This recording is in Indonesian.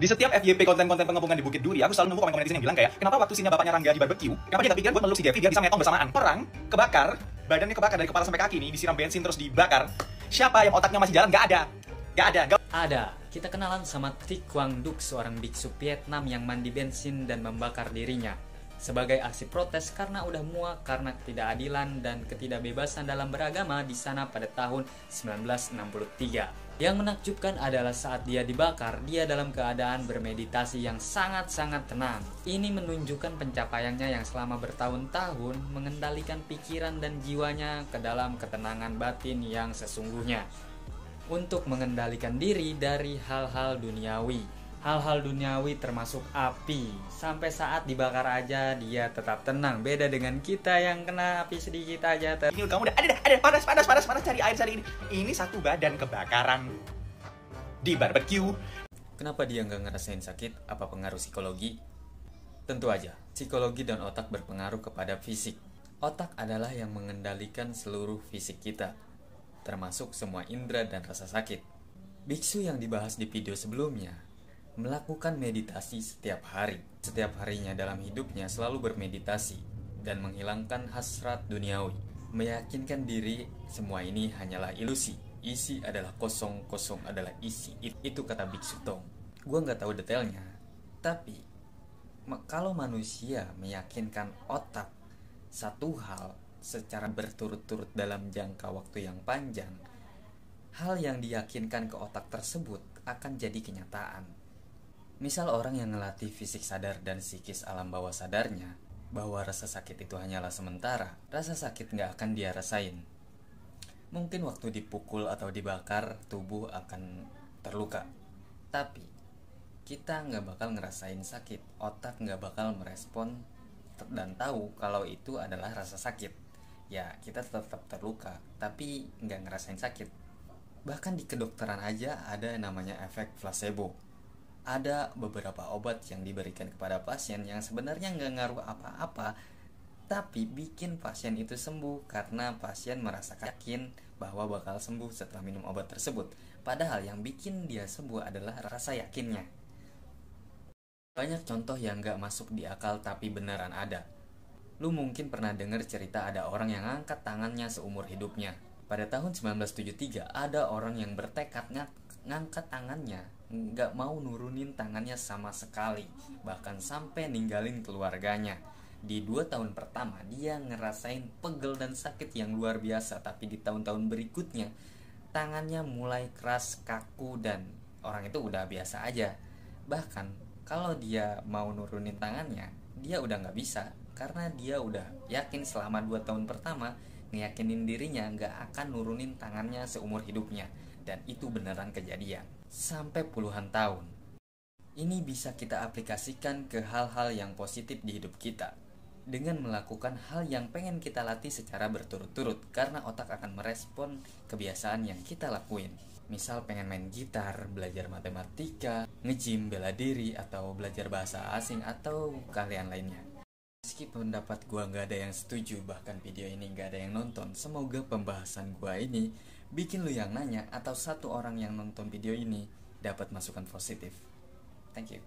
Di setiap FYP konten-konten pengepungan di Bukit Duri, aku selalu nemu komen-komen netizen yang bilang kayak, kenapa waktu sinnya bapaknya Rangga di barbecue, kenapa dia nggak pikir buat meluk si Devi biar bisa metong bersamaan? Orang kebakar, badannya kebakar dari kepala sampai kaki nih, disiram bensin terus dibakar. Siapa yang otaknya masih jalan? Nggak ada. Nggak ada. Ada. Kita kenalan sama Thi Quang Duc, seorang biksu Vietnam yang mandi bensin dan membakar dirinya sebagai aksi protes karena udah muak karena ketidakadilan dan ketidakbebasan dalam beragama di sana pada tahun 1963. Yang menakjubkan adalah saat dia dibakar, dia dalam keadaan bermeditasi yang sangat-sangat tenang. Ini menunjukkan pencapaiannya yang selama bertahun-tahun mengendalikan pikiran dan jiwanya ke dalam ketenangan batin yang sesungguhnya. Untuk mengendalikan diri dari hal-hal duniawi. Hal-hal duniawi termasuk api. Sampai saat dibakar aja dia tetap tenang. Beda dengan kita yang kena api sedikit aja. Ini kamu udah ada panas cari air cari ini. Ini satu badan kebakaran di barbecue. Kenapa dia nggak ngerasain sakit? Apa pengaruh psikologi? Tentu aja, psikologi dan otak berpengaruh kepada fisik. Otak adalah yang mengendalikan seluruh fisik kita, termasuk semua indera dan rasa sakit. Biksu yang dibahas di video sebelumnya melakukan meditasi setiap hari. Setiap harinya dalam hidupnya selalu bermeditasi dan menghilangkan hasrat duniawi. Meyakinkan diri semua ini hanyalah ilusi. Isi adalah kosong, kosong adalah isi. Itu kata Biksu Tong. Gua nggak tahu detailnya, tapi kalau manusia meyakinkan otak satu hal secara berturut-turut dalam jangka waktu yang panjang, hal yang diyakinkan ke otak tersebut akan jadi kenyataan. Misal orang yang ngelatih fisik sadar dan psikis alam bawah sadarnya bahwa rasa sakit itu hanyalah sementara, rasa sakit nggak akan dia rasain. Mungkin waktu dipukul atau dibakar, tubuh akan terluka. Tapi, kita nggak bakal ngerasain sakit. Otak nggak bakal merespon dan tahu kalau itu adalah rasa sakit. Ya, kita tetap terluka, tapi nggak ngerasain sakit. Bahkan di kedokteran aja ada namanya efek placebo. Ada beberapa obat yang diberikan kepada pasien yang sebenarnya nggak ngaruh apa-apa, tapi bikin pasien itu sembuh karena pasien merasa yakin bahwa bakal sembuh setelah minum obat tersebut. Padahal yang bikin dia sembuh adalah rasa yakinnya. Banyak contoh yang nggak masuk di akal tapi beneran ada. Lu mungkin pernah dengar cerita ada orang yang angkat tangannya seumur hidupnya. Pada tahun 1973 ada orang yang bertekad ngangkat tangannya, nggak mau nurunin tangannya sama sekali, bahkan sampai ninggalin keluarganya. Di 2 tahun pertama dia ngerasain pegel dan sakit yang luar biasa, tapi di tahun-tahun berikutnya tangannya mulai keras, kaku, dan orang itu udah biasa aja. Bahkan kalau dia mau nurunin tangannya, dia udah nggak bisa, karena dia udah yakin selama 2 tahun pertama ngeyakinin dirinya nggak akan nurunin tangannya seumur hidupnya. Dan itu beneran kejadian sampai puluhan tahun. Ini bisa kita aplikasikan ke hal-hal yang positif di hidup kita dengan melakukan hal yang pengen kita latih secara berturut-turut, karena otak akan merespon kebiasaan yang kita lakuin. Misal pengen main gitar, belajar matematika, nge-gym, bela diri, atau belajar bahasa asing, atau keahlian lainnya. Meski pendapat gua nggak ada yang setuju, bahkan video ini nggak ada yang nonton, semoga pembahasan gua ini bikin lu yang nanya atau satu orang yang nonton video ini dapat masukan positif. Thank you.